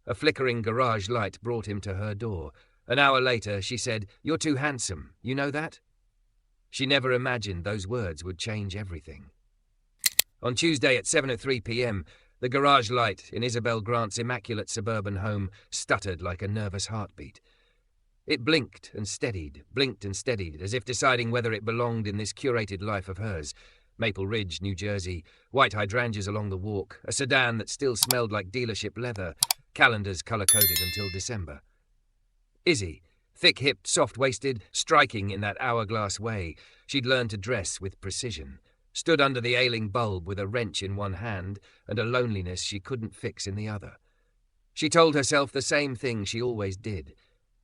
A flickering garage light brought him to her door. An hour later, she said, "You're too handsome. You know that?" She never imagined those words would change everything. On Tuesday at 7:03 p.m., the garage light in Isabelle Grant's immaculate suburban home stuttered like a nervous heartbeat. It blinked and steadied, as if deciding whether it belonged in this curated life of hers. Maple Ridge, New Jersey, white hydrangeas along the walk, a sedan that still smelled like dealership leather, calendars colour-coded until December. Izzy, thick-hipped, soft-waisted, striking in that hourglass way she'd learned to dress with precision, stood under the ailing bulb with a wrench in one hand and a loneliness she couldn't fix in the other. She told herself the same thing she always did.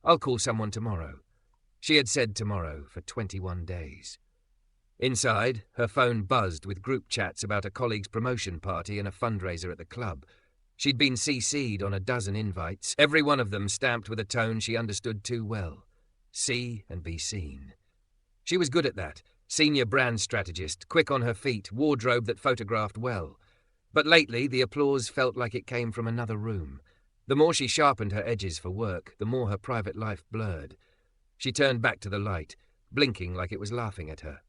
"I'll call someone tomorrow." She had said tomorrow for 21 days. Inside, her phone buzzed with group chats about a colleague's promotion party and a fundraiser at the club. She'd been CC'd on a dozen invites, every one of them stamped with a tone she understood too well. See and be seen. She was good at that. Senior brand strategist, quick on her feet, wardrobe that photographed well. But lately, the applause felt like it came from another room. The more she sharpened her edges for work, the more her private life blurred. She turned back to the light, blinking like it was laughing at her.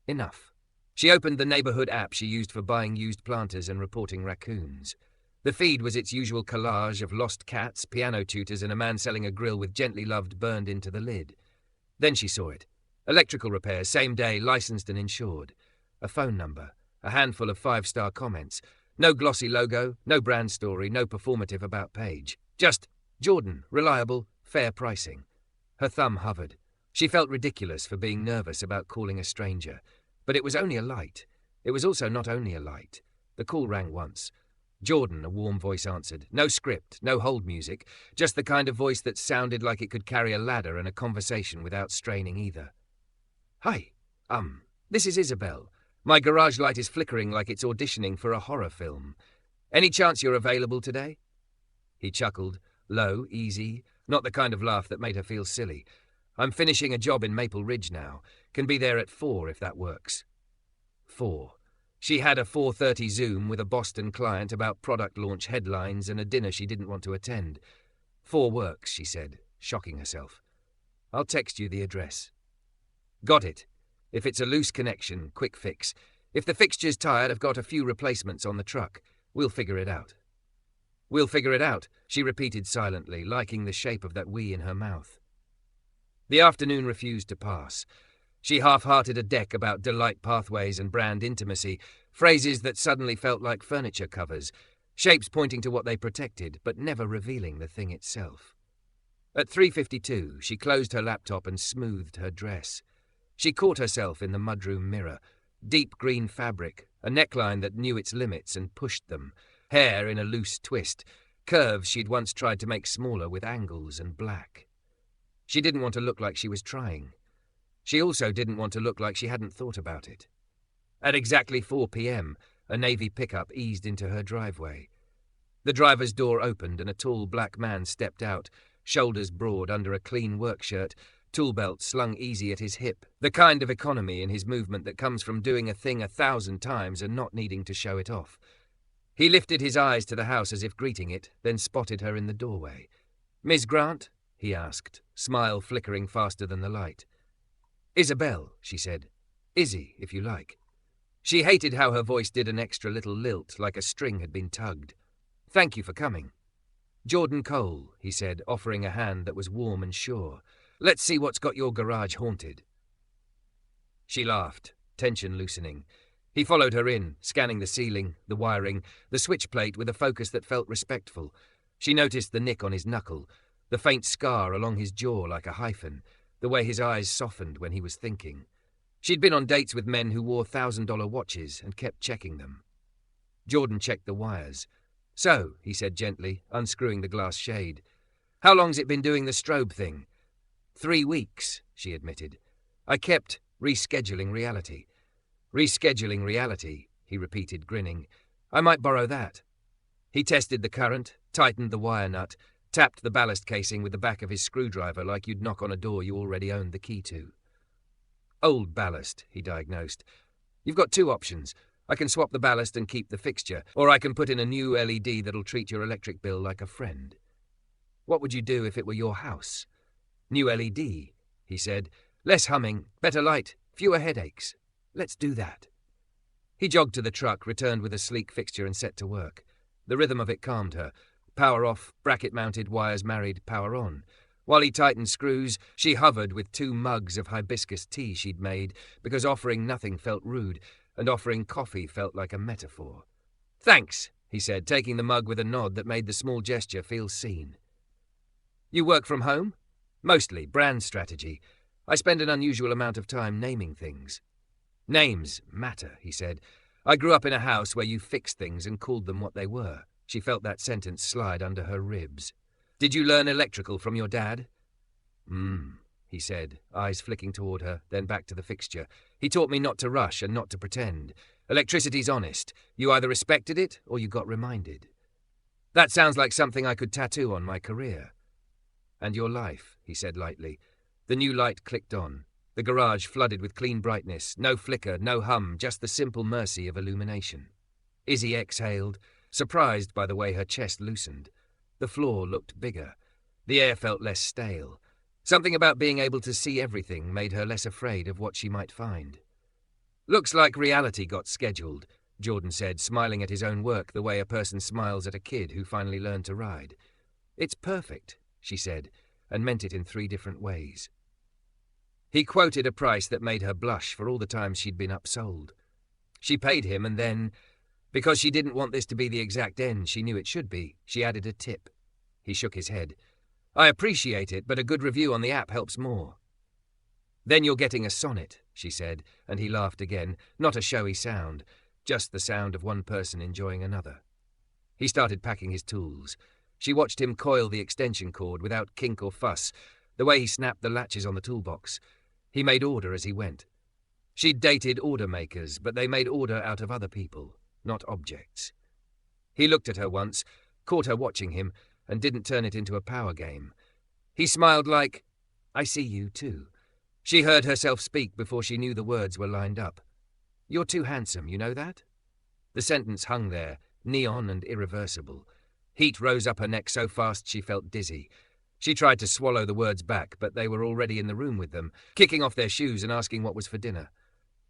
Enough. She opened the neighborhood app she used for buying used planters and reporting raccoons. The feed was its usual collage of lost cats, piano tutors, and a man selling a grill with gently loved burned into the lid. Then she saw it. Electrical repairs, same day, licensed and insured. A phone number, a handful of 5-star comments. No glossy logo, no brand story, no performative about page. Just Jordan, reliable, fair pricing. Her thumb hovered. She felt ridiculous for being nervous about calling a stranger. But it was only a light. It was also not only a light. The call rang once. Jordan, a warm voice answered. No script, no hold music, just the kind of voice that sounded like it could carry a ladder and a conversation without straining either. "Hi, this is Isabelle. My garage light is flickering like it's auditioning for a horror film. Any chance you're available today?" He chuckled, low, easy, not the kind of laugh that made her feel silly. "I'm finishing a job in Maple Ridge now. Can be there at 4 if that works." 4. She had a 4:30 Zoom with a Boston client about product launch headlines and a dinner she didn't want to attend. 4 works, she said, shocking herself. "I'll text you the address." "Got it. If it's a loose connection, quick fix. If the fixture's tired, I've got a few replacements on the truck. We'll figure it out." "We'll figure it out," she repeated silently, liking the shape of that "we" in her mouth. The afternoon refused to pass. She half-hearted a deck about delight pathways and brand intimacy, phrases that suddenly felt like furniture covers, shapes pointing to what they protected, but never revealing the thing itself. At 3:52, she closed her laptop and smoothed her dress. She caught herself in the mudroom mirror. Deep green fabric, a neckline that knew its limits and pushed them, hair in a loose twist, curves she'd once tried to make smaller with angles and black. She didn't want to look like she was trying. She also didn't want to look like she hadn't thought about it. At exactly 4 p.m., a Navy pickup eased into her driveway. The driver's door opened and a tall black man stepped out, shoulders broad under a clean work shirt, tool belt slung easy at his hip, the kind of economy in his movement that comes from doing a thing 1,000 times and not needing to show it off. He lifted his eyes to the house as if greeting it, then spotted her in the doorway. "Miss Grant?" he asked, smile flickering faster than the light. "Isabelle," she said. "Izzy, if you like." She hated how her voice did an extra little lilt, like a string had been tugged. "Thank you for coming." "Jordan Cole," he said, offering a hand that was warm and sure. "Let's see what's got your garage haunted." She laughed, tension loosening. He followed her in, scanning the ceiling, the wiring, the switch plate with a focus that felt respectful. She noticed the nick on his knuckle, the faint scar along his jaw like a hyphen, the way his eyes softened when he was thinking. She'd been on dates with men who wore $1,000 watches and kept checking them. Jordan checked the wires. "So," he said gently, unscrewing the glass shade. "How long's it been doing the strobe thing?" 3 weeks, she admitted. "I kept rescheduling reality." "Rescheduling reality," he repeated, grinning. "I might borrow that." He tested the current, tightened the wire nut, tapped the ballast casing with the back of his screwdriver like you'd knock on a door you already owned the key to. "Old ballast," he diagnosed. "You've got 2 options. I can swap the ballast and keep the fixture, or I can put in a new LED that'll treat your electric bill like a friend. What would you do if it were your house? New LED, he said. Less humming, better light, fewer headaches. Let's do that. He jogged to the truck, returned with a sleek fixture and set to work. The rhythm of it calmed her. Power off, bracket-mounted, wires married, power on. While he tightened screws, she hovered with 2 mugs of hibiscus tea she'd made, because offering nothing felt rude, and offering coffee felt like a metaphor. Thanks, he said, taking the mug with a nod that made the small gesture feel seen. You work from home? Mostly, brand strategy. I spend an unusual amount of time naming things. Names matter, he said. I grew up in a house where you fixed things and called them what they were. She felt that sentence slide under her ribs. Did you learn electrical from your dad? He said, eyes flicking toward her, then back to the fixture. He taught me not to rush and not to pretend. Electricity's honest. You either respected it or you got reminded. That sounds like something I could tattoo on my career. And your life, he said lightly. The new light clicked on. The garage flooded with clean brightness, no flicker, no hum, just the simple mercy of illumination. Izzy exhaled, surprised by the way her chest loosened. The floor looked bigger. The air felt less stale. Something about being able to see everything made her less afraid of what she might find. Looks like reality got scheduled, Jordan said, smiling at his own work the way a person smiles at a kid who finally learned to ride. It's perfect, she said, and meant it in 3 different ways. He quoted a price that made her blush for all the times she'd been upsold. She paid him and then, because she didn't want this to be the exact end she knew it should be, she added a tip. He shook his head. I appreciate it, but a good review on the app helps more. Then you're getting a sonnet, she said, and he laughed again, not a showy sound, just the sound of one person enjoying another. He started packing his tools. She watched him coil the extension cord without kink or fuss, the way he snapped the latches on the toolbox. He made order as he went. She'd dated order makers, but they made order out of other people, not objects. He looked at her once, caught her watching him, and didn't turn it into a power game. He smiled like, I see you too. She heard herself speak before she knew the words were lined up. You're too handsome, you know that? The sentence hung there, neon and irreversible. Heat rose up her neck so fast she felt dizzy. She tried to swallow the words back, but they were already in the room with them, kicking off their shoes and asking what was for dinner.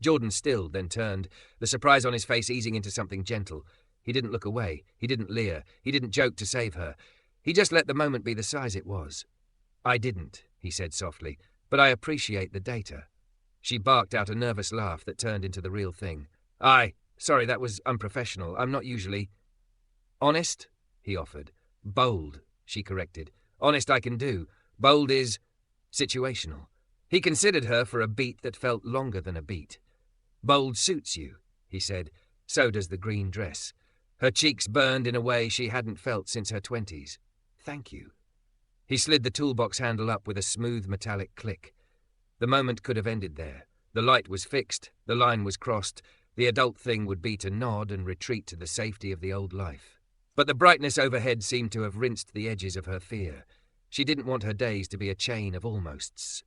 Jordan stilled, then turned, the surprise on his face easing into something gentle. He didn't look away. He didn't leer. He didn't joke to save her. He just let the moment be the size it was. I didn't, he said softly, but I appreciate the data. She barked out a nervous laugh that turned into the real thing. Sorry, that was unprofessional. I'm not usually... Honest, he offered. Bold, she corrected. Honest I can do. Bold is situational. He considered her for a beat that felt longer than a beat. Bold suits you, he said. So does the green dress. Her cheeks burned in a way she hadn't felt since her 20s. Thank you. He slid the toolbox handle up with a smooth metallic click. The moment could have ended there. The light was fixed, the line was crossed. The adult thing would be to nod and retreat to the safety of the old life. But the brightness overhead seemed to have rinsed the edges of her fear. She didn't want her days to be a chain of almosts.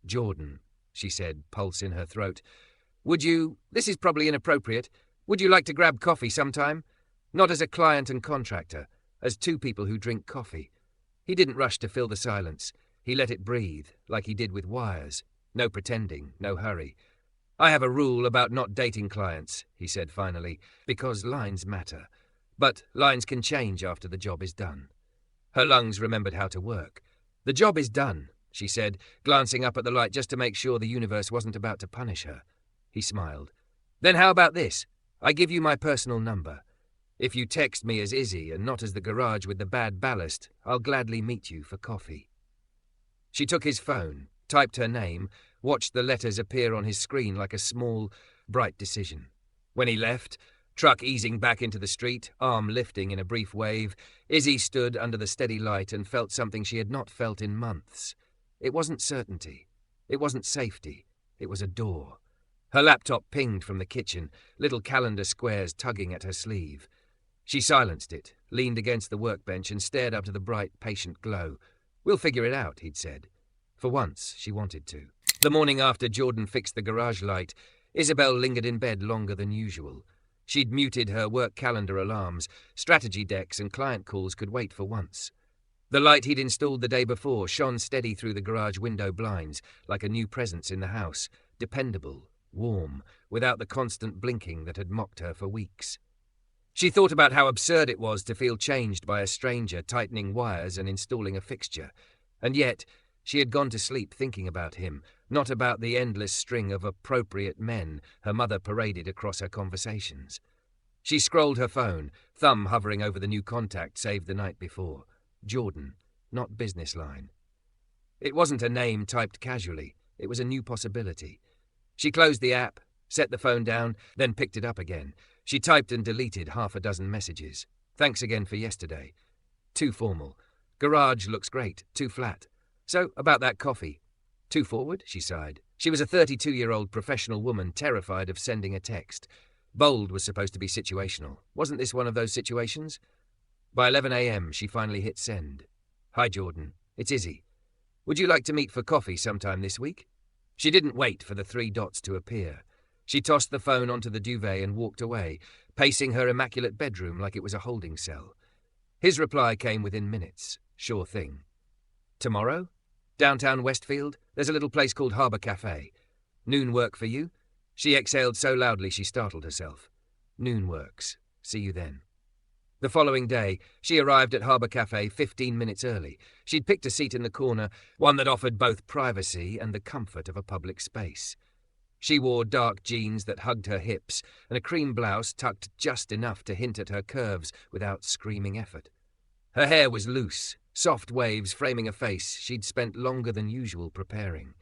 Jordan, she said, pulse in her throat. This is probably inappropriate, would you like to grab coffee sometime? Not as a client and contractor, as 2 people who drink coffee. He didn't rush to fill the silence. He let it breathe, like he did with wires. No pretending, no hurry. I have a rule about not dating clients, he said finally, because lines matter. But lines can change after the job is done. Her lungs remembered how to work. The job is done, she said, glancing up at the light just to make sure the universe wasn't about to punish her. He smiled. Then how about this? I give you my personal number. If you text me as Izzy and not as the garage with the bad ballast, I'll gladly meet you for coffee. She took his phone, typed her name, watched the letters appear on his screen like a small, bright decision. When he left, truck easing back into the street, arm lifting in a brief wave, Izzy stood under the steady light and felt something she had not felt in months. It wasn't certainty. It wasn't safety. It was a door. Her laptop pinged from the kitchen, little calendar squares tugging at her sleeve. She silenced it, leaned against the workbench and stared up to the bright, patient glow. We'll figure it out, he'd said. For once, she wanted to. The morning after Jordan fixed the garage light, Isabelle lingered in bed longer than usual. She'd muted her work calendar alarms. Strategy decks and client calls could wait for once. The light he'd installed the day before shone steady through the garage window blinds, like a new presence in the house, dependable, warm, without the constant blinking that had mocked her for weeks. She thought about how absurd it was to feel changed by a stranger tightening wires and installing a fixture, and yet she had gone to sleep thinking about him, not about the endless string of appropriate men her mother paraded across her conversations. She scrolled her phone, thumb hovering over the new contact saved the night before. Jordan, not business line. It wasn't a name typed casually. It was a new possibility. She closed the app, set the phone down, then picked it up again. She typed and deleted half a dozen messages. Thanks again for yesterday. Too formal. Garage looks great. Too flat. So, about that coffee. Too forward, she sighed. She was a 32-year-old professional woman terrified of sending a text. Bold was supposed to be situational. Wasn't this one of those situations? By 11 a.m, she finally hit send. Hi, Jordan. It's Izzy. Would you like to meet for coffee sometime this week? She didn't wait for the 3 dots to appear. She tossed the phone onto the duvet and walked away, pacing her immaculate bedroom like it was a holding cell. His reply came within minutes. Sure thing. Tomorrow? Downtown Westfield? There's a little place called Harbour Cafe. Noon work for you? She exhaled so loudly she startled herself. Noon works. See you then. The following day, she arrived at Harbour Cafe 15 minutes early. She'd picked a seat in the corner, one that offered both privacy and the comfort of a public space. She wore dark jeans that hugged her hips and a cream blouse tucked just enough to hint at her curves without screaming effort. Her hair was loose, soft waves framing a face she'd spent longer than usual preparing.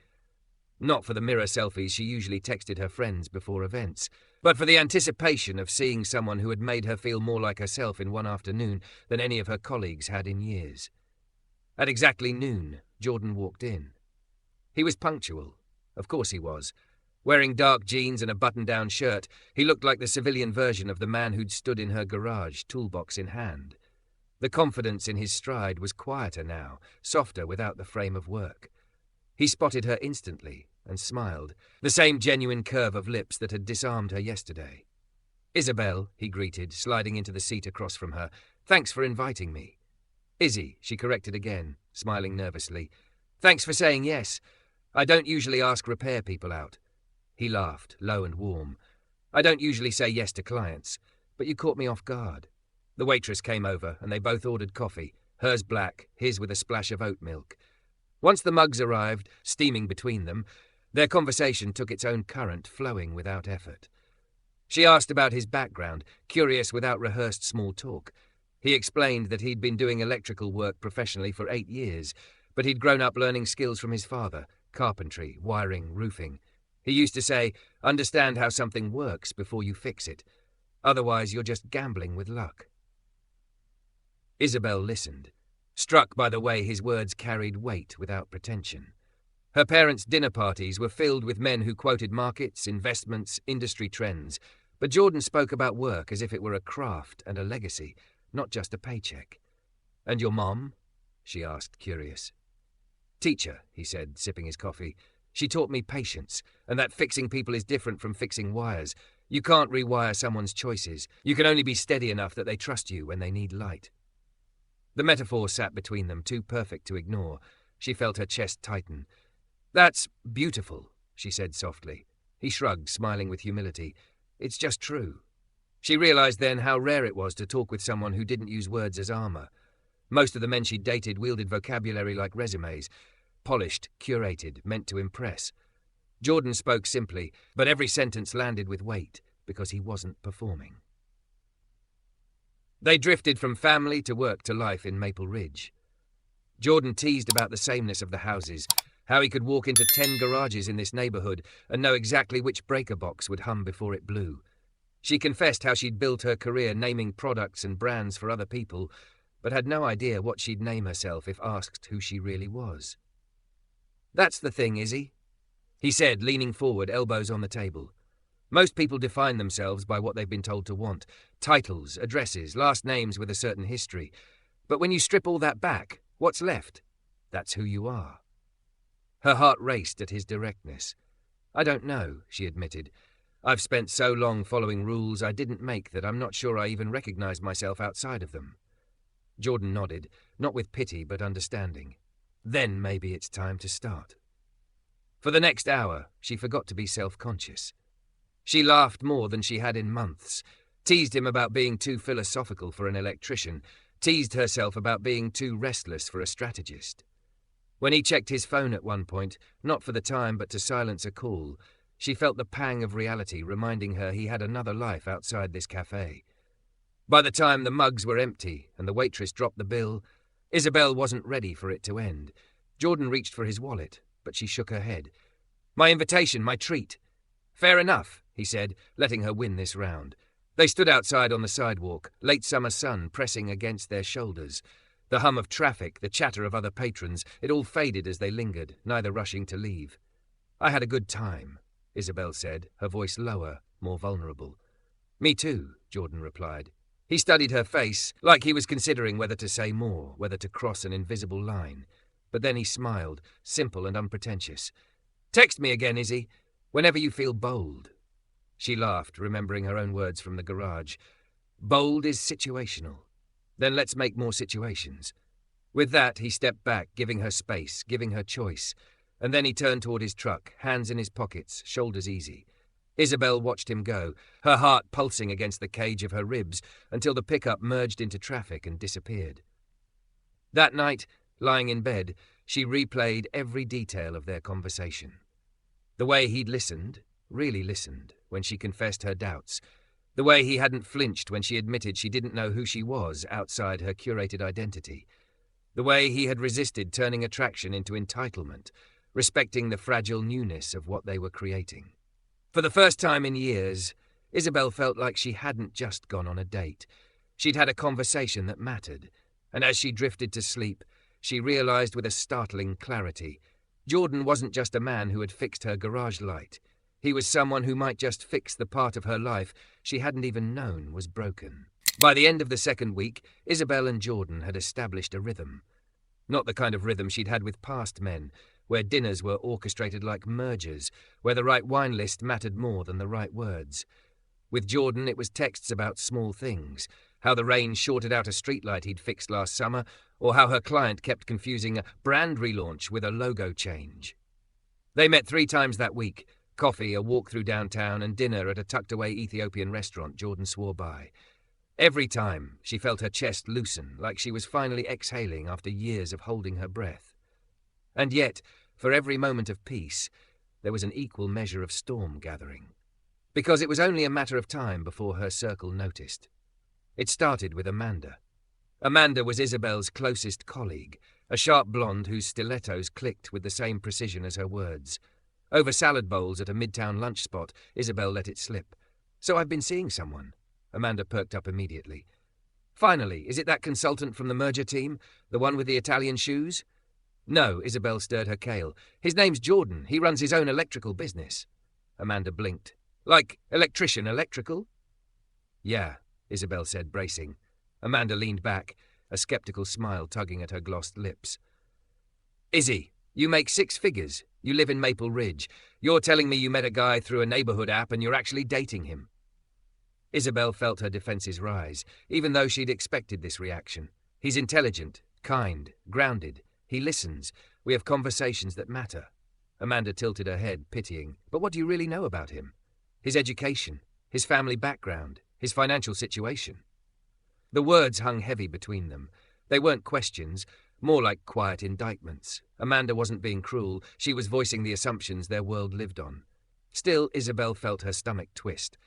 Not for the mirror selfies she usually texted her friends before events, but for the anticipation of seeing someone who had made her feel more like herself in one afternoon than any of her colleagues had in years. At exactly noon, Jordan walked in. He was punctual. Of course he was. Wearing dark jeans and a button-down shirt, he looked like the civilian version of the man who'd stood in her garage, toolbox in hand. The confidence in his stride was quieter now, softer without the frame of work. He spotted her instantly and smiled, the same genuine curve of lips that had disarmed her yesterday. Isabelle, he greeted, sliding into the seat across from her. Thanks for inviting me. Izzy, she corrected again, smiling nervously. Thanks for saying yes. I don't usually ask repair people out. He laughed, low and warm. I don't usually say yes to clients, but you caught me off guard. The waitress came over and they both ordered coffee, hers black, his with a splash of oat milk. Once the mugs arrived, steaming between them, their conversation took its own current, flowing without effort. She asked about his background, curious without rehearsed small talk. He explained that he'd been doing electrical work professionally for 8 years, but he'd grown up learning skills from his father, carpentry, wiring, roofing. He used to say, understand how something works before you fix it. Otherwise, you're just gambling with luck. Isabelle listened, struck by the way his words carried weight without pretension. Her parents' dinner parties were filled with men who quoted markets, investments, industry trends, but Jordan spoke about work as if it were a craft and a legacy, not just a paycheck. And your mom? She asked, curious. Teacher, he said, sipping his coffee. She taught me patience, and that fixing people is different from fixing wires. You can't rewire someone's choices. You can only be steady enough that they trust you when they need light. The metaphor sat between them, too perfect to ignore. She felt her chest tighten. That's beautiful, she said softly. He shrugged, smiling with humility. It's just true. She realized then how rare it was to talk with someone who didn't use words as armor. Most of the men she dated wielded vocabulary like resumes, polished, curated, meant to impress. Jordan spoke simply, but every sentence landed with weight, because he wasn't performing. They drifted from family to work to life in Maple Ridge. Jordan teased about the sameness of the houses, how he could walk into 10 garages in this neighborhood and know exactly which breaker box would hum before it blew. She confessed how she'd built her career naming products and brands for other people, but had no idea what she'd name herself if asked who she really was. That's the thing, Izzy, he said, leaning forward, elbows on the table. Most people define themselves by what they've been told to want, titles, addresses, last names with a certain history. But when you strip all that back, what's left? That's who you are. Her heart raced at his directness. I don't know, she admitted. I've spent so long following rules I didn't make that I'm not sure I even recognize myself outside of them. Jordan nodded, not with pity but understanding. Then maybe it's time to start. For the next hour, she forgot to be self-conscious. She laughed more than she had in months, teased him about being too philosophical for an electrician, teased herself about being too restless for a strategist. When he checked his phone at one point, not for the time but to silence a call, she felt the pang of reality reminding her he had another life outside this cafe. By the time the mugs were empty and the waitress dropped the bill, Isabelle wasn't ready for it to end. Jordan reached for his wallet, but she shook her head. "My invitation, my treat." "Fair enough," he said, letting her win this round. They stood outside on the sidewalk, late summer sun pressing against their shoulders. The hum of traffic, the chatter of other patrons, it all faded as they lingered, neither rushing to leave. "I had a good time," Isabelle said, her voice lower, more vulnerable. "Me too," Jordan replied. He studied her face, like he was considering whether to say more, whether to cross an invisible line. But then he smiled, simple and unpretentious. "Text me again, Izzy, whenever you feel bold." She laughed, remembering her own words from the garage. "Bold is situational. Then let's make more situations." With that, he stepped back, giving her space, giving her choice. And then he turned toward his truck, hands in his pockets, shoulders easy. Isabelle watched him go, her heart pulsing against the cage of her ribs, until the pickup merged into traffic and disappeared. That night, lying in bed, she replayed every detail of their conversation. The way he'd listened, really listened, when she confessed her doubts. The way he hadn't flinched when she admitted she didn't know who she was outside her curated identity. The way he had resisted turning attraction into entitlement, respecting the fragile newness of what they were creating. For the first time in years, Isabelle felt like she hadn't just gone on a date. She'd had a conversation that mattered, and as she drifted to sleep, she realized with a startling clarity, Jordan wasn't just a man who had fixed her garage light. He was someone who might just fix the part of her life she hadn't even known was broken. By the end of the second week, Isabelle and Jordan had established a rhythm. Not the kind of rhythm she'd had with past men, where dinners were orchestrated like mergers, where the right wine list mattered more than the right words. With Jordan, it was texts about small things, how the rain shorted out a streetlight he'd fixed last summer, or how her client kept confusing a brand relaunch with a logo change. They met 3 times that week, coffee, a walk through downtown, and dinner at a tucked-away Ethiopian restaurant Jordan swore by. Every time, she felt her chest loosen, like she was finally exhaling after years of holding her breath. And yet, for every moment of peace, there was an equal measure of storm gathering. Because it was only a matter of time before her circle noticed. It started with Amanda. Amanda was Isabelle's closest colleague, a sharp blonde whose stilettos clicked with the same precision as her words. Over salad bowls at a midtown lunch spot, Isabelle let it slip. "So I've been seeing someone." Amanda perked up immediately. "Finally, is it that consultant from the merger team? The one with the Italian shoes?" "No," Isabelle stirred her kale. "His name's Jordan. He runs his own electrical business." Amanda blinked. "Like electrician electrical?" "Yeah," Isabelle said, bracing. Amanda leaned back, a skeptical smile tugging at her glossed lips. "Izzy, you make 6 figures. You live in Maple Ridge. You're telling me you met a guy through a neighborhood app and you're actually dating him." Isabelle felt her defenses rise, even though she'd expected this reaction. "He's intelligent, kind, grounded. He listens. We have conversations that matter." Amanda tilted her head, pitying. "But what do you really know about him? His education, his family background, his financial situation?" The words hung heavy between them. They weren't questions, more like quiet indictments. Amanda wasn't being cruel. She was voicing the assumptions their world lived on. Still, Isabelle felt her stomach twist.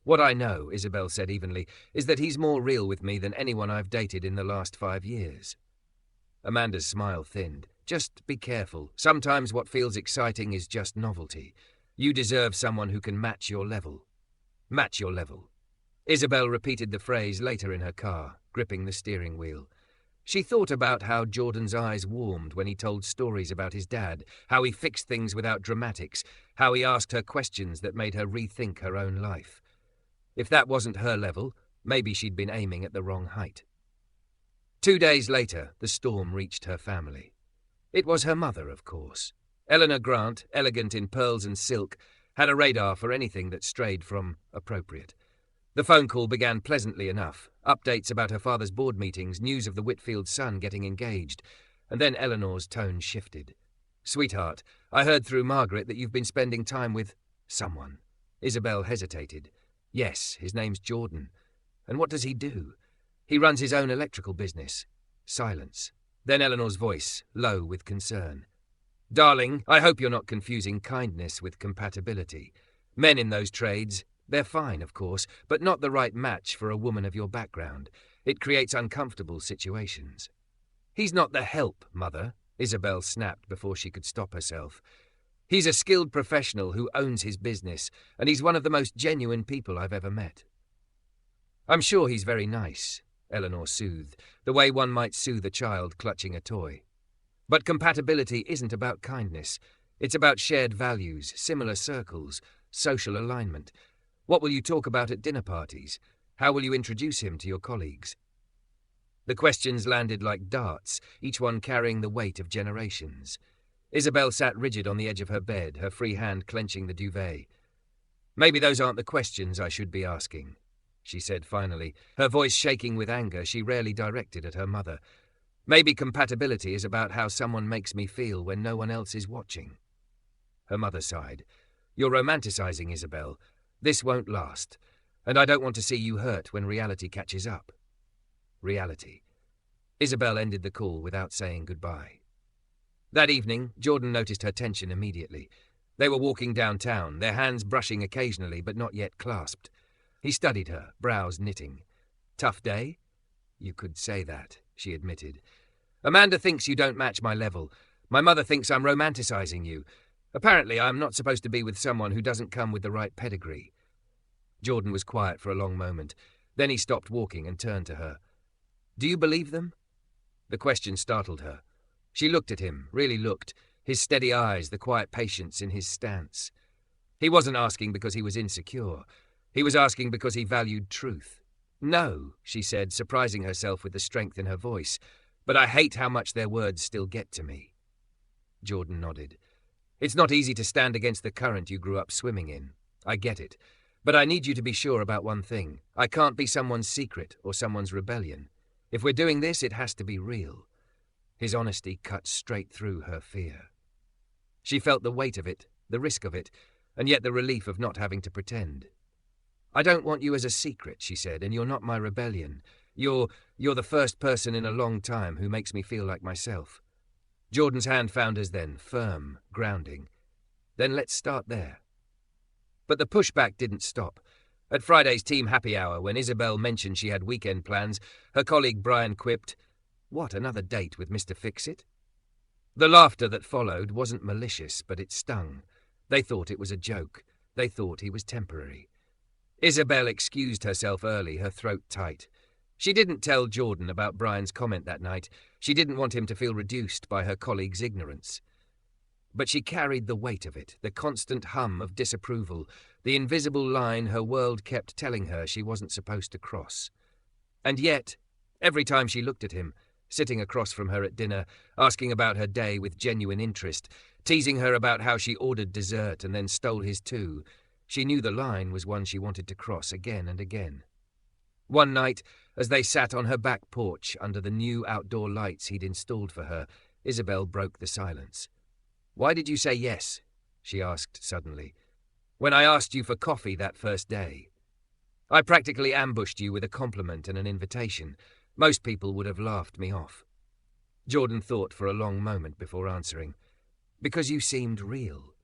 "What I know," Isabelle said evenly, "is that he's more real with me than anyone I've dated in the last 5 years. Amanda's smile thinned. "Just be careful. Sometimes what feels exciting is just novelty. You deserve someone who can match your level." "Match your level." Isabelle repeated the phrase later in her car, gripping the steering wheel. She thought about how Jordan's eyes warmed when he told stories about his dad, how he fixed things without dramatics, how he asked her questions that made her rethink her own life. If that wasn't her level, maybe she'd been aiming at the wrong height. 2 days later, the storm reached her family. It was her mother, of course. Eleanor Grant, elegant in pearls and silk, had a radar for anything that strayed from appropriate. The phone call began pleasantly enough. Updates about her father's board meetings, news of the Whitfield son getting engaged, and then Eleanor's tone shifted. "Sweetheart, I heard through Margaret that you've been spending time with someone." Isabelle hesitated. "Yes, his name's Jordan. And what does he do?" "He runs his own electrical business." Silence. Then Eleanor's voice, low with concern. "Darling, I hope you're not confusing kindness with compatibility. Men in those trades, they're fine, of course, but not the right match for a woman of your background. It creates uncomfortable situations." "He's not the help, Mother," Isabelle snapped before she could stop herself. "He's a skilled professional who owns his business, and he's one of the most genuine people I've ever met." "I'm sure he's very nice," Eleanor soothed, the way one might soothe a child clutching a toy. "But compatibility isn't about kindness. It's about shared values, similar circles, social alignment. What will you talk about at dinner parties? How will you introduce him to your colleagues?" The questions landed like darts, each one carrying the weight of generations. Isabelle sat rigid on the edge of her bed, her free hand clenching the duvet. "Maybe those aren't the questions I should be asking," she said finally, her voice shaking with anger she rarely directed at her mother. "Maybe compatibility is about how someone makes me feel when no one else is watching." Her mother sighed. "You're romanticizing, Isabelle. This won't last, and I don't want to see you hurt when reality catches up." Reality. Isabelle ended the call without saying goodbye. That evening, Jordan noticed her tension immediately. They were walking downtown, their hands brushing occasionally but not yet clasped. He studied her, brows knitting. "Tough day?" "You could say that," she admitted. "Amanda thinks you don't match my level. My mother thinks I'm romanticizing you. Apparently, I'm not supposed to be with someone who doesn't come with the right pedigree." Jordan was quiet for a long moment. Then he stopped walking and turned to her. "Do you believe them?" The question startled her. She looked at him, really looked, his steady eyes, the quiet patience in his stance. He wasn't asking because he was insecure. He was asking because he valued truth. "No," she said, surprising herself with the strength in her voice, "but I hate how much their words still get to me." Jordan nodded. "It's not easy to stand against the current you grew up swimming in. I get it. But I need you to be sure about one thing. I can't be someone's secret or someone's rebellion. If we're doing this, it has to be real." His honesty cut straight through her fear. She felt the weight of it, the risk of it, and yet the relief of not having to pretend. "I don't want you as a secret," she said, "and you're not my rebellion. You're the first person in a long time who makes me feel like myself." Jordan's hand found hers then, firm, grounding. "Then let's start there." But the pushback didn't stop. At Friday's team happy hour, when Isabelle mentioned she had weekend plans, her colleague Brian quipped, "What, another date with Mr. Fix-It?" The laughter that followed wasn't malicious, but it stung. They thought it was a joke. They thought he was temporary. Isabelle excused herself early, her throat tight. She didn't tell Jordan about Brian's comment that night. She didn't want him to feel reduced by her colleague's ignorance. But she carried the weight of it, the constant hum of disapproval, the invisible line her world kept telling her she wasn't supposed to cross. And yet, every time she looked at him, sitting across from her at dinner, asking about her day with genuine interest, teasing her about how she ordered dessert and then stole his too, she knew the line was one she wanted to cross again and again. One night, as they sat on her back porch under the new outdoor lights he'd installed for her, Isabelle broke the silence. "Why did you say yes?" she asked suddenly. "When I asked you for coffee that first day. I practically ambushed you with a compliment and an invitation. Most people would have laughed me off." Jordan thought for a long moment before answering. "Because you seemed real.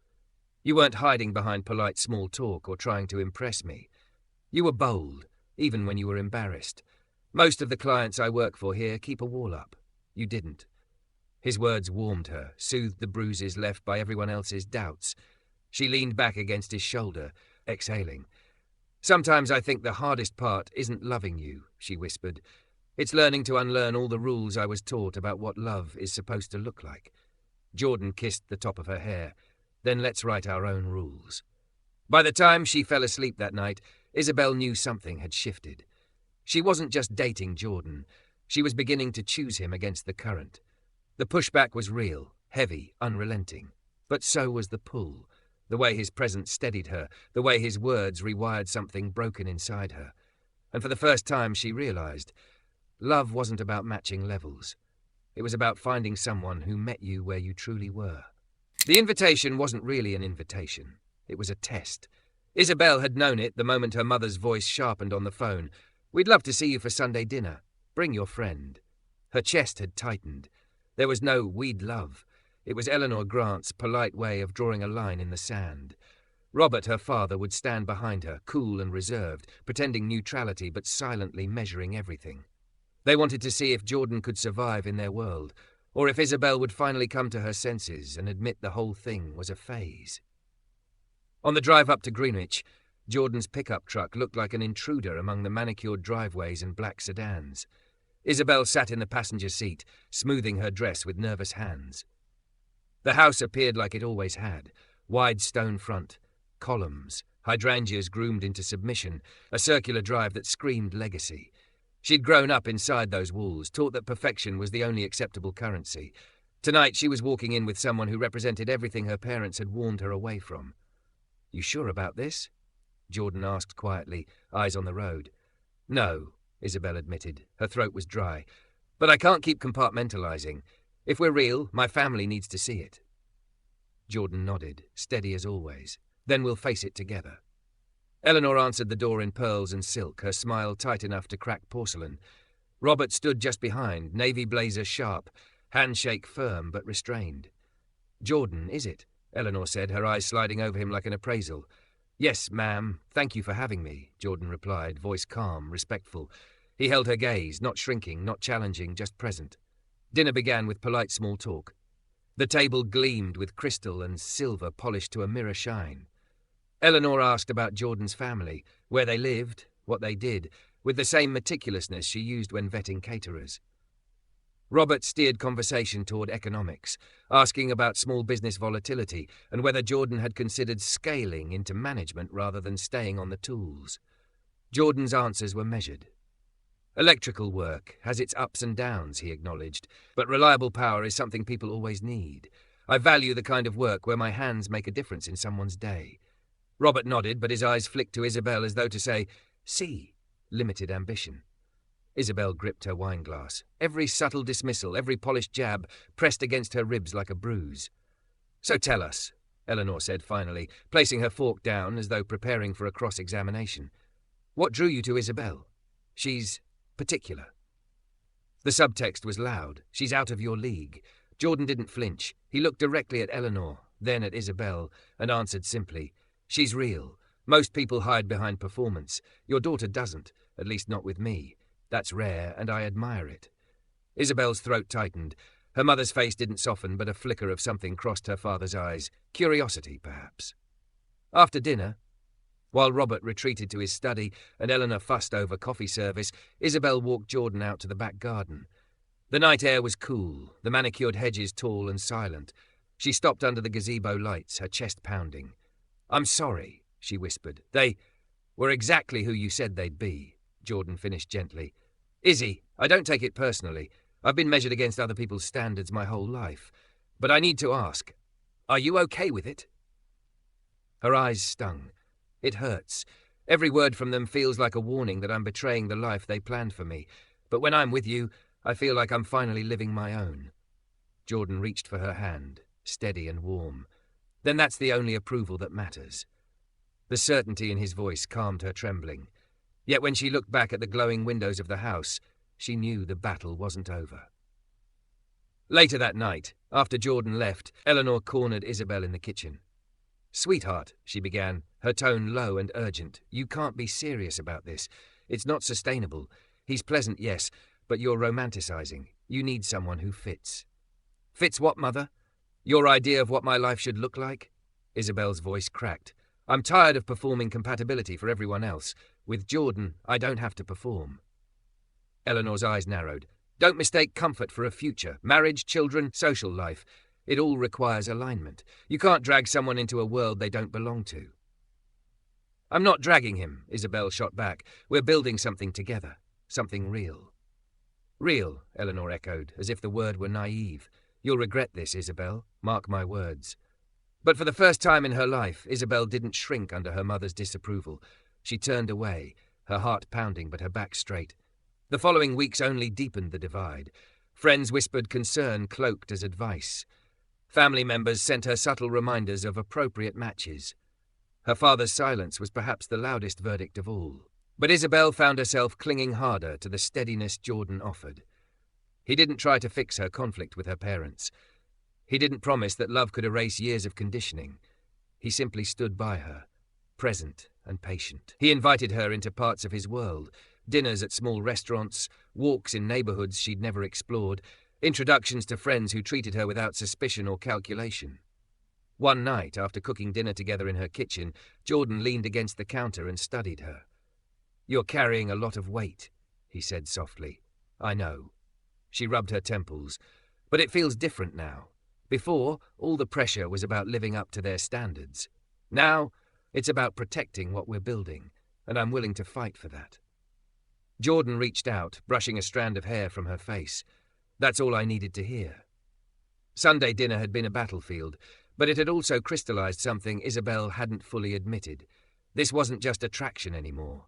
You weren't hiding behind polite small talk or trying to impress me. You were bold, even when you were embarrassed. Most of the clients I work for here keep a wall up. You didn't." His words warmed her, soothed the bruises left by everyone else's doubts. She leaned back against his shoulder, exhaling. "Sometimes I think the hardest part isn't loving you," she whispered. "It's learning to unlearn all the rules I was taught about what love is supposed to look like." Jordan kissed the top of her hair. "Then let's write our own rules." By the time she fell asleep that night, Isabelle knew something had shifted. She wasn't just dating Jordan. She was beginning to choose him against the current. The pushback was real, heavy, unrelenting. But so was the pull. The way his presence steadied her, the way his words rewired something broken inside her. And for the first time she realized, love wasn't about matching levels. It was about finding someone who met you where you truly were. The invitation wasn't really an invitation. It was a test. Isabelle had known it the moment her mother's voice sharpened on the phone. "We'd love to see you for Sunday dinner. Bring your friend." Her chest had tightened. There was no "we'd love." It was Eleanor Grant's polite way of drawing a line in the sand. Robert, her father, would stand behind her, cool and reserved, pretending neutrality but silently measuring everything. They wanted to see if Jordan could survive in their world, or if Isabelle would finally come to her senses and admit the whole thing was a phase. On the drive up to Greenwich, Jordan's pickup truck looked like an intruder among the manicured driveways and black sedans. Isabelle sat in the passenger seat, smoothing her dress with nervous hands. The house appeared like it always had: wide stone front, columns, hydrangeas groomed into submission, a circular drive that screamed legacy. She'd grown up inside those walls, taught that perfection was the only acceptable currency. Tonight she was walking in with someone who represented everything her parents had warned her away from. "You sure about this?" Jordan asked quietly, eyes on the road. "No," Isabelle admitted. Her throat was dry. "But I can't keep compartmentalizing. If we're real, my family needs to see it." Jordan nodded, steady as always. "Then we'll face it together." Eleanor answered the door in pearls and silk, her smile tight enough to crack porcelain. Robert stood just behind, navy blazer sharp, handshake firm but restrained. "Jordan, is it?" Eleanor said, her eyes sliding over him like an appraisal. "Yes, ma'am. Thank you for having me," Jordan replied, voice calm, respectful. He held her gaze, not shrinking, not challenging, just present. Dinner began with polite small talk. The table gleamed with crystal and silver polished to a mirror shine. Eleanor asked about Jordan's family, where they lived, what they did, with the same meticulousness she used when vetting caterers. Robert steered conversation toward economics, asking about small business volatility and whether Jordan had considered scaling into management rather than staying on the tools. Jordan's answers were measured. "Electrical work has its ups and downs," he acknowledged, "but reliable power is something people always need. I value the kind of work where my hands make a difference in someone's day." Robert nodded, but his eyes flicked to Isabelle as though to say, "See, limited ambition." Isabelle gripped her wineglass, every subtle dismissal, every polished jab pressed against her ribs like a bruise. "So tell us," Eleanor said finally, placing her fork down as though preparing for a cross-examination. "What drew you to Isabelle? She's particular." The subtext was loud. "She's out of your league." Jordan didn't flinch. He looked directly at Eleanor, then at Isabelle, and answered simply, "She's real. Most people hide behind performance. Your daughter doesn't, at least not with me. That's rare, and I admire it." Isabelle's throat tightened. Her mother's face didn't soften, but a flicker of something crossed her father's eyes. Curiosity, perhaps. After dinner, while Robert retreated to his study and Eleanor fussed over coffee service, Isabelle walked Jordan out to the back garden. The night air was cool, the manicured hedges tall and silent. She stopped under the gazebo lights, her chest pounding. "I'm sorry," she whispered. "They were exactly who you said they'd be," Jordan finished gently. "Izzy, I don't take it personally. I've been measured against other people's standards my whole life. But I need to ask, are you okay with it?" Her eyes stung. "It hurts. Every word from them feels like a warning that I'm betraying the life they planned for me. But when I'm with you, I feel like I'm finally living my own." Jordan reached for her hand, steady and warm. "Then that's the only approval that matters." The certainty in his voice calmed her trembling. Yet when she looked back at the glowing windows of the house, she knew the battle wasn't over. Later that night, after Jordan left, Eleanor cornered Isabelle in the kitchen. "Sweetheart," she began, her tone low and urgent, "you can't be serious about this. It's not sustainable. He's pleasant, yes, but you're romanticizing. You need someone who fits." "Fits what, Mother? Your idea of what my life should look like?" Isabelle's voice cracked. "I'm tired of performing compatibility for everyone else. With Jordan, I don't have to perform." Eleanor's eyes narrowed. "Don't mistake comfort for a future. Marriage, children, social life. It all requires alignment. You can't drag someone into a world they don't belong to." "I'm not dragging him," Isabelle shot back. "We're building something together. Something real." "Real," Eleanor echoed, as if the word were naive. "You'll regret this, Isabelle. Mark my words." But for the first time in her life, Isabelle didn't shrink under her mother's disapproval. She turned away, her heart pounding but her back straight. The following weeks only deepened the divide. Friends whispered concern cloaked as advice. Family members sent her subtle reminders of appropriate matches. Her father's silence was perhaps the loudest verdict of all. But Isabelle found herself clinging harder to the steadiness Jordan offered. He didn't try to fix her conflict with her parents. He didn't promise that love could erase years of conditioning. He simply stood by her, present and patient. He invited her into parts of his world, dinners at small restaurants, walks in neighborhoods she'd never explored, introductions to friends who treated her without suspicion or calculation. One night, after cooking dinner together in her kitchen, Jordan leaned against the counter and studied her. "You're carrying a lot of weight," he said softly. "I know." She rubbed her temples. "But it feels different now. Before, all the pressure was about living up to their standards. Now, it's about protecting what we're building, and I'm willing to fight for that." Jordan reached out, brushing a strand of hair from her face. That's all I needed to hear. Sunday dinner had been a battlefield, but it had also crystallized something Isabelle hadn't fully admitted. This wasn't just attraction anymore.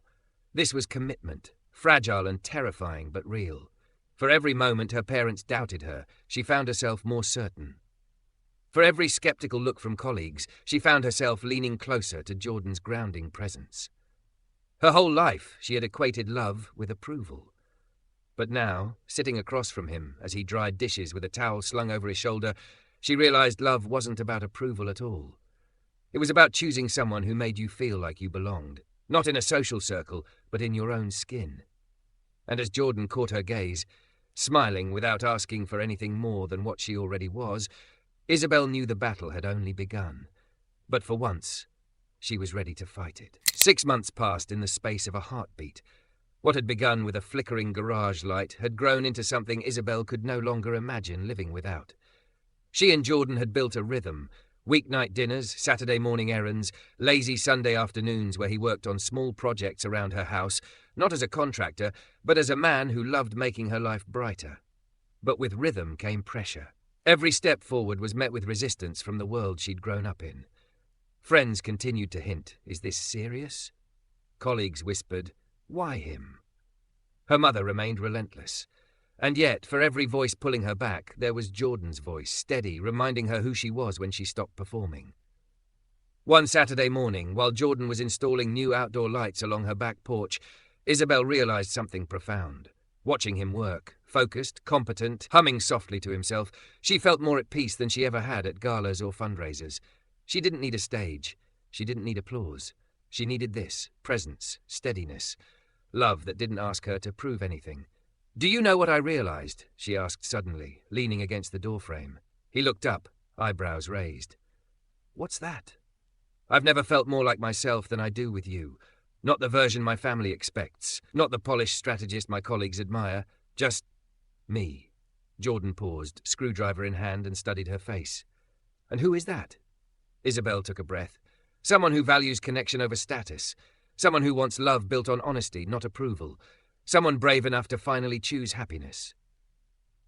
This was commitment, fragile and terrifying but real. For every moment her parents doubted her, she found herself more certain. For every skeptical look from colleagues, she found herself leaning closer to Jordan's grounding presence. Her whole life she had equated love with approval. But now, sitting across from him as he dried dishes with a towel slung over his shoulder, she realized love wasn't about approval at all. It was about choosing someone who made you feel like you belonged, not in a social circle, but in your own skin. And as Jordan caught her gaze, smiling without asking for anything more than what she already was, Isabelle knew the battle had only begun. But for once, she was ready to fight it. 6 months passed in the space of a heartbeat. What had begun with a flickering garage light had grown into something Isabelle could no longer imagine living without. She and Jordan had built a rhythm: weeknight dinners, Saturday morning errands, lazy Sunday afternoons where he worked on small projects around her house, not as a contractor, but as a man who loved making her life brighter. But with rhythm came pressure. Every step forward was met with resistance from the world she'd grown up in. Friends continued to hint, "Is this serious?" Colleagues whispered, "Why him?" Her mother remained relentless. And yet, for every voice pulling her back, there was Jordan's voice, steady, reminding her who she was when she stopped performing. One Saturday morning, while Jordan was installing new outdoor lights along her back porch, Isabelle realized something profound. Watching him work, focused, competent, humming softly to himself, she felt more at peace than she ever had at galas or fundraisers. She didn't need a stage. She didn't need applause. She needed this: presence, steadiness, love that didn't ask her to prove anything. "Do you know what I realized?" she asked suddenly, leaning against the doorframe. He looked up, eyebrows raised. "What's that?" "I've never felt more like myself than I do with you. Not the version my family expects, not the polished strategist my colleagues admire, just me." Jordan paused, screwdriver in hand, and studied her face. "And who is that?" Isabelle took a breath. "Someone who values connection over status. Someone who wants love built on honesty, not approval. Someone brave enough to finally choose happiness."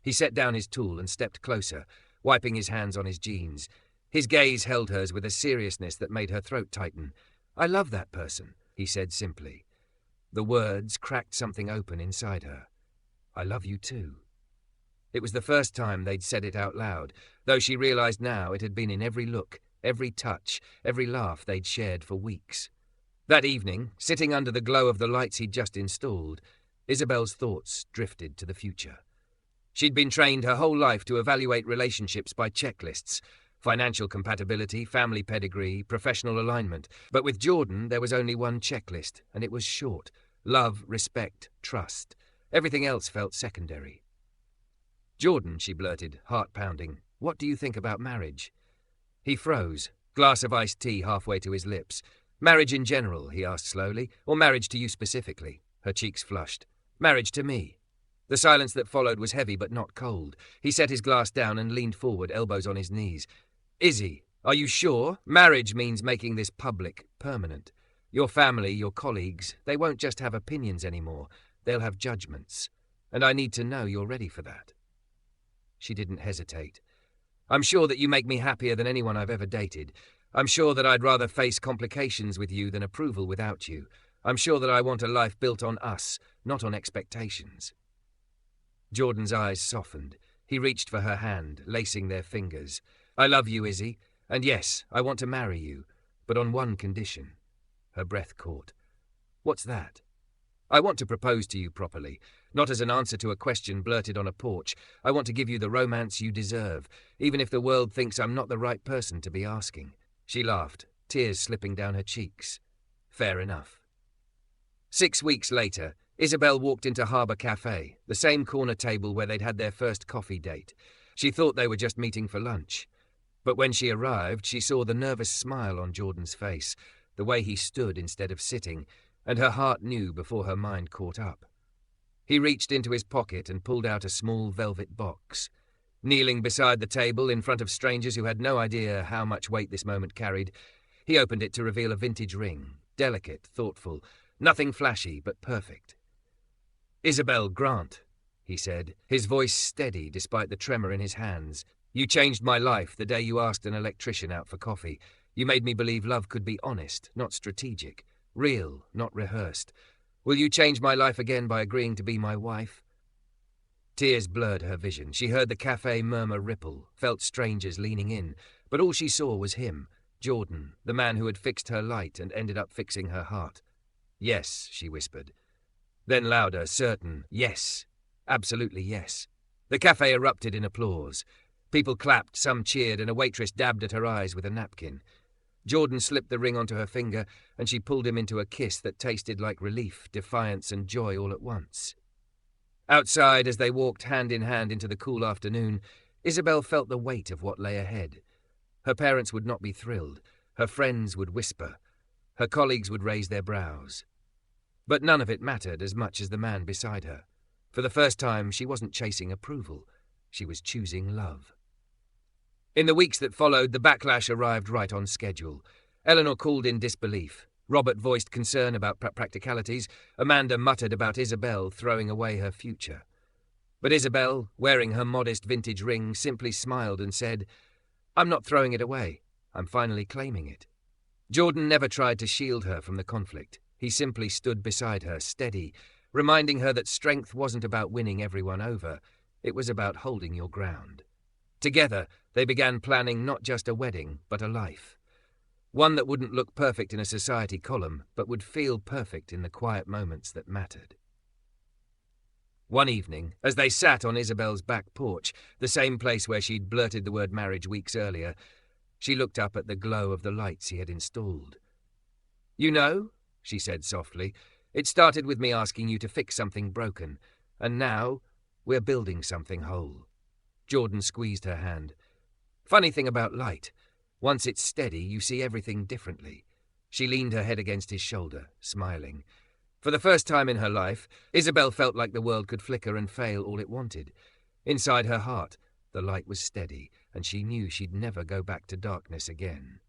He set down his tool and stepped closer, wiping his hands on his jeans. His gaze held hers with a seriousness that made her throat tighten. "I love that person," he said simply. The words cracked something open inside her. "I love you too." It was the first time they'd said it out loud, though she realized now it had been in every look, every touch, every laugh they'd shared for weeks. That evening, sitting under the glow of the lights he'd just installed, Isabelle's thoughts drifted to the future. She'd been trained her whole life to evaluate relationships by checklists: financial compatibility, family pedigree, professional alignment. But with Jordan, there was only one checklist, and it was short: love, respect, trust. Everything else felt secondary. "Jordan," she blurted, heart pounding, "what do you think about marriage?" He froze, glass of iced tea halfway to his lips. "Marriage in general," he asked slowly, "or marriage to you specifically?" Her cheeks flushed. "Marriage to me." The silence that followed was heavy but not cold. He set his glass down and leaned forward, elbows on his knees. "Izzy, are you sure? Marriage means making this public, permanent. Your family, your colleagues, they won't just have opinions anymore. They'll have judgments. And I need to know you're ready for that." She didn't hesitate. I'm sure that you make me happier than anyone I've ever dated. I'm sure that I'd rather face complications with you than approval without you. I'm sure that I want a life built on us, not on expectations." Jordan's eyes softened. He reached for her hand, lacing their fingers. "I love you, Izzy, and yes, I want to marry you, but on one condition." Her breath caught. "What's that?" "I want to propose to you properly, not as an answer to a question blurted on a porch. I want to give you the romance you deserve, even if the world thinks I'm not the right person to be asking." She laughed, tears slipping down her cheeks. "Fair enough." 6 weeks later, Isabelle walked into Harbour Cafe, the same corner table where they'd had their first coffee date. She thought they were just meeting for lunch. But when she arrived, she saw the nervous smile on Jordan's face, the way he stood instead of sitting, and her heart knew before her mind caught up. He reached into his pocket and pulled out a small velvet box. Kneeling beside the table in front of strangers who had no idea how much weight this moment carried, he opened it to reveal a vintage ring, delicate, thoughtful, nothing flashy but perfect. "Isabelle Grant," he said, his voice steady despite the tremor in his hands. "You changed my life the day you asked an electrician out for coffee. You made me believe love could be honest, not strategic, real, not rehearsed. Will you change my life again by agreeing to be my wife?" Tears blurred her vision. She heard the cafe murmur ripple, felt strangers leaning in, but all she saw was him, Jordan, the man who had fixed her light and ended up fixing her heart. "Yes," she whispered. Then louder, certain, "Yes. Absolutely yes." The cafe erupted in applause. People clapped, some cheered, and a waitress dabbed at her eyes with a napkin. Jordan slipped the ring onto her finger, and she pulled him into a kiss that tasted like relief, defiance, and joy all at once. Outside, as they walked hand in hand into the cool afternoon, Isabelle felt the weight of what lay ahead. Her parents would not be thrilled. Her friends would whisper. Her colleagues would raise their brows. But none of it mattered as much as the man beside her. For the first time, she wasn't chasing approval. She was choosing love. In the weeks that followed, the backlash arrived right on schedule. Eleanor called in disbelief. Robert voiced concern about practicalities. Amanda muttered about Isabelle throwing away her future. But Isabelle, wearing her modest vintage ring, simply smiled and said, "I'm not throwing it away. I'm finally claiming it." Jordan never tried to shield her from the conflict. He simply stood beside her, steady, reminding her that strength wasn't about winning everyone over. It was about holding your ground. Together, they began planning not just a wedding, but a life. One that wouldn't look perfect in a society column, but would feel perfect in the quiet moments that mattered. One evening, as they sat on Isabelle's back porch, the same place where she'd blurted the word marriage weeks earlier, she looked up at the glow of the lights he had installed. "You know," she said softly, "it started with me asking you to fix something broken, and now we're building something whole." Jordan squeezed her hand. "Funny thing about light. Once it's steady, you see everything differently." She leaned her head against his shoulder, smiling. For the first time in her life, Isabelle felt like the world could flicker and fail all it wanted. Inside her heart, the light was steady, and she knew she'd never go back to darkness again.